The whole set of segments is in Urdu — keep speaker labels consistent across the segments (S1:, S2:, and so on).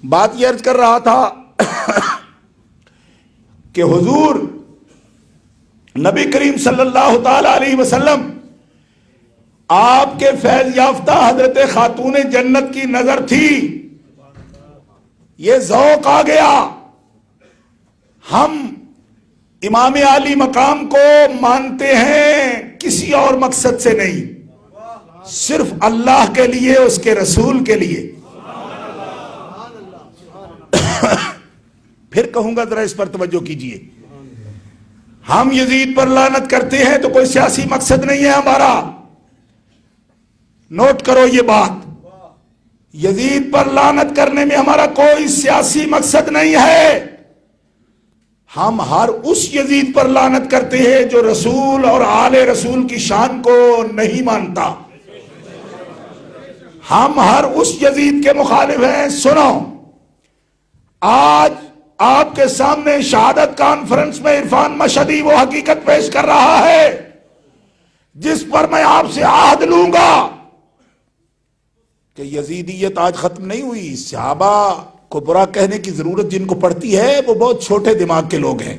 S1: بات یہ عرض کر رہا تھا کہ حضور نبی کریم صلی اللہ تعالی علیہ وسلم آپ کے فیض یافتہ حضرت خاتون جنت کی نظر تھی، یہ ذوق آ گیا، ہم امام عالی مقام کو مانتے ہیں کسی اور مقصد سے نہیں، صرف اللہ کے لیے، اس کے رسول کے لیے۔ پھر کہوں گا ذرا اس پر توجہ کیجئے، ہم یزید پر لعنت کرتے ہیں تو کوئی سیاسی مقصد نہیں ہے ہمارا، نوٹ کرو یہ بات، یزید پر لعنت کرنے میں ہمارا کوئی سیاسی مقصد نہیں ہے، ہم ہر اس یزید پر لعنت کرتے ہیں جو رسول اور آل رسول کی شان کو نہیں مانتا، ہم ہر اس یزید کے مخالف ہیں۔ سنو، آج آپ کے سامنے شہادت کانفرنس میں عرفان مشہدی وہ حقیقت پیش کر رہا ہے جس پر میں آپ سے عہد لوں گا کہ یزیدیت آج ختم نہیں ہوئی۔ صحابہ کو برا کہنے کی ضرورت جن کو پڑتی ہے وہ بہت چھوٹے دماغ کے لوگ ہیں۔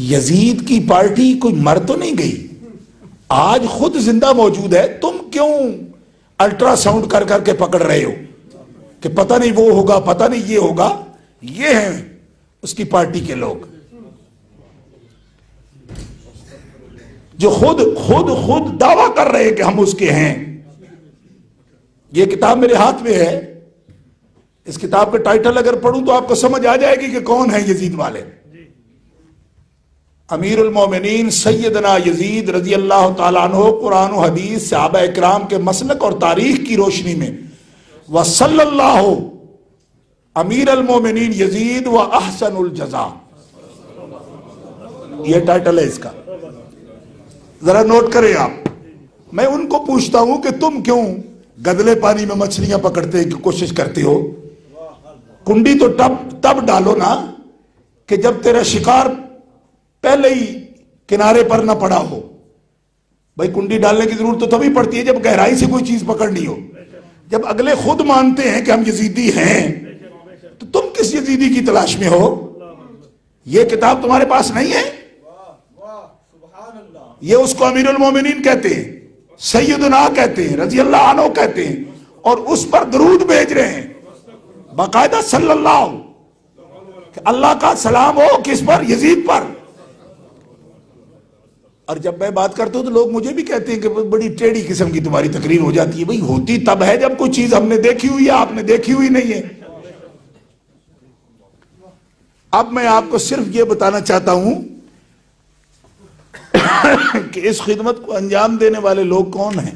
S1: یزید کی پارٹی کوئی مر تو نہیں گئی، آج خود زندہ موجود ہے، تم کیوں الٹرا ساؤنڈ کر کر کے پکڑ رہے ہو کہ پتہ نہیں وہ ہوگا، پتہ نہیں یہ ہوگا؟ یہ ہیں اس کی پارٹی کے لوگ جو خود دعویٰ کر رہے ہیں کہ ہم اس کے ہیں۔ یہ کتاب میرے ہاتھ میں ہے، اس کتاب کا ٹائٹل اگر پڑھوں تو آپ کو سمجھ آ جائے گی کہ کون ہیں یزید والے۔ امیر المومنین سیدنا یزید رضی اللہ تعالیٰ عنہ، قرآن و حدیث، صحابہ اکرام کے مسلک اور تاریخ کی روشنی میں، وصلی اللہ امیر المومنین یزید و احسن الجزا، یہ ٹائٹل ہے اس کا، ذرا نوٹ کریں آپ۔ میں ان کو پوچھتا ہوں کہ تم کیوں گدلے پانی میں مچھلیاں پکڑتے کی کوشش کرتے ہو؟ کنڈی تو تب ڈالو نا کہ جب تیرا شکار پہلے ہی کنارے پر نہ پڑا ہو۔ بھائی کنڈی ڈالنے کی ضرورت تو تبھی پڑتی ہے جب گہرائی سے کوئی چیز پکڑنی ہو۔ جب اگلے خود مانتے ہیں کہ ہم یزیدی ہیں تو تم کس یزیدی کی تلاش میں ہو؟ یہ کتاب تمہارے پاس نہیں ہے؟ یہ اس کو امیر المومنین کہتے ہیں، سیدنا کہتے ہیں، رضی اللہ عنہ کہتے ہیں، اور اس پر درود بھیج رہے ہیں باقاعدہ صلی اللہ، کہ اللہ کا سلام ہو کس پر؟ یزید پر۔ اور جب میں بات کرتا ہوں تو لوگ مجھے بھی کہتے ہیں کہ بڑی ٹیڑھی قسم کی تمہاری تقریر ہو جاتی ہے۔ بھئی ہوتی تب ہے جب کوئی چیز ہم نے دیکھی ہوئی ہے، آپ نے دیکھی ہوئی نہیں ہے۔ اب میں آپ کو صرف یہ بتانا چاہتا ہوں کہ اس خدمت کو انجام دینے والے لوگ کون ہیں۔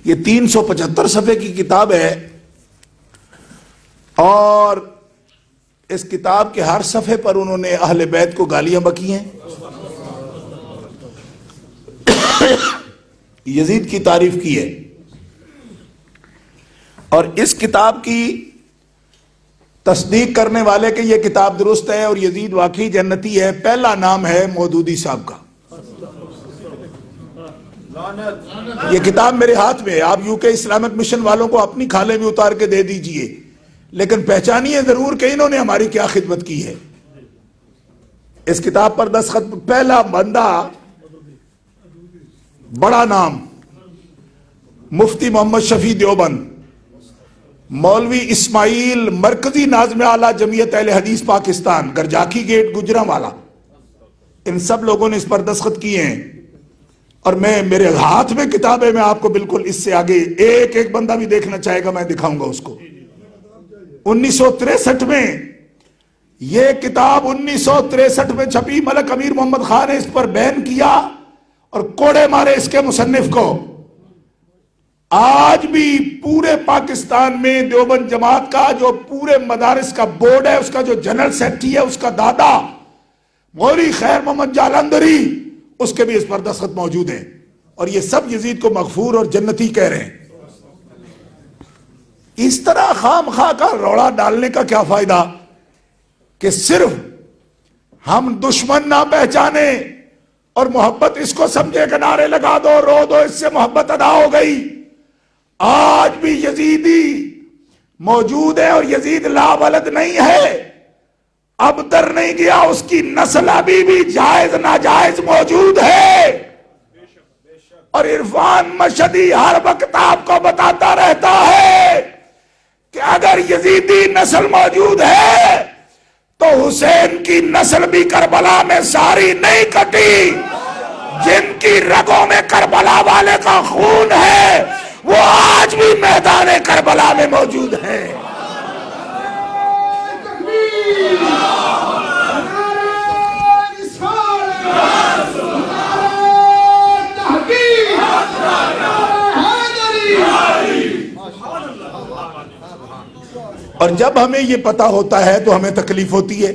S1: یہ 375 صفحے کی کتاب ہے اور اس کتاب کے ہر صفحے پر انہوں نے اہل بیت کو گالیاں بکی ہیں، یزید کی تعریف کی ہے، اور اس کتاب کی تصدیق کرنے والے کہ یہ کتاب درست ہے اور یزید واقعی جنتی ہے، پہلا نام ہے مودودی صاحب کا۔ یہ کتاب میرے ہاتھ میں ہے، آپ UK اسلامک مشن والوں کو اپنی کھالے میں اتار کے دے دیجئے، لیکن پہچانیے ضرور کہ انہوں نے ہماری کیا خدمت کی ہے۔ اس کتاب پر دستخط پہلا بندہ، بڑا نام، مفتی محمد شفیع دیوبند، مولوی اسماعیل مرکزی ناظم اعلیٰ جمعیت اہل حدیث پاکستان، گرجاکی گیٹ گجرانوالہ، ان سب لوگوں نے اس پر دستخط کیے ہیں۔ اور میرے ہاتھ میں کتاب ہے، میں آپ کو بالکل اس سے آگے ایک بندہ بھی دیکھنا چاہے گا میں دکھاؤں گا اس کو۔ 1963 میں یہ کتاب 1963 میں چھپی، ملک امیر محمد خان نے اس پر بین کیا اور کوڑے مارے اس کے مصنف کو۔ آج بھی پورے پاکستان میں دیوبند جماعت کا جو پورے مدارس کا بورڈ ہے، اس کا جو جنرل سیکرٹری ہے، اس کا دادا مولوی خیر محمد جالندری، اس کے بھی اس پر دستخط موجود ہیں، اور یہ سب یزید کو مغفور اور جنتی کہہ رہے ہیں۔ اس طرح خام خواہ کا روڑا ڈالنے کا کیا فائدہ کہ صرف ہم دشمن نہ پہچانے اور محبت اس کو سمجھے کہ نعرے لگا دو، رو دو، اس سے محبت ادا ہو گئی۔ آج بھی یزیدی موجود ہے اور یزید لا ولد نہیں ہے، اب در نہیں گیا، اس کی نسل ابھی بھی جائز ناجائز موجود ہے۔ اور عرفان مشہدی ہر وقت آپ کو بتاتا رہتا ہے کہ اگر یزیدی نسل موجود ہے تو حسین کی نسل بھی کربلا میں ساری نہیں کٹی۔ جن کی رگوں میں کربلا والے کا خون ہے وہ آج بھی میدان کربلا میں موجود ہے۔ اور جب ہمیں یہ پتا ہوتا ہے تو ہمیں تکلیف ہوتی ہے،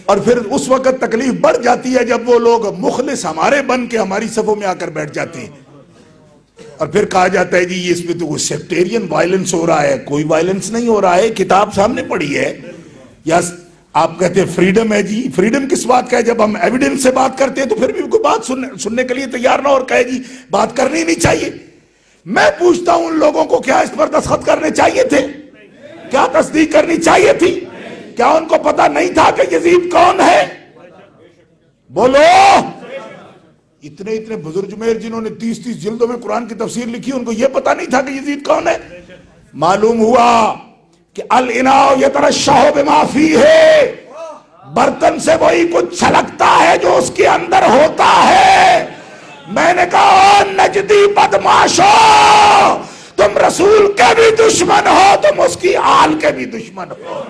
S1: اور پھر اس وقت تکلیف بڑھ جاتی ہے جب وہ لوگ مخلص ہمارے بن کے ہماری صفوں میں آ کر بیٹھ جاتے ہیں، اور پھر کہا جاتا ہے جی اس میں تو سیکٹیرین وائلنس ہو رہا ہے۔ کوئی وائلنس نہیں ہو رہا ہے، کتاب سامنے پڑھی ہے۔ یا آپ کہتے ہیں فریڈم ہے، جی فریڈم کس بات کا ہے؟ جب ہم ایویڈنس سے بات کرتے ہیں تو پھر بھی کوئی بات سننے کے لیے تیار نہ اور کہے جی بات کرنی نہیں چاہیے۔ میں پوچھتا ہوں ان لوگوں کو کیا اس پر دستخط کرنے چاہیے تھے؟ کیا تصدیق کرنی چاہیے تھی؟ کیا ان کو پتا نہیں تھا کہ یزید کون ہے؟ بولو۔ اتنے بزرگ جمیر جنہوں نے 30 جلدوں میں قرآن کی تفسیر لکھی، ان کو یہ پتا نہیں تھا کہ یزید کون ہے؟ معلوم ہوا کہ الاناء یترشح بما فیہ، برتن سے وہی کچھ چھلکتا ہے جو اس کے اندر ہوتا ہے۔ میں نے کہا نجدی بدماشو، تم رسول کے بھی دشمن ہو، تم اس کی آل کے بھی دشمن ہو۔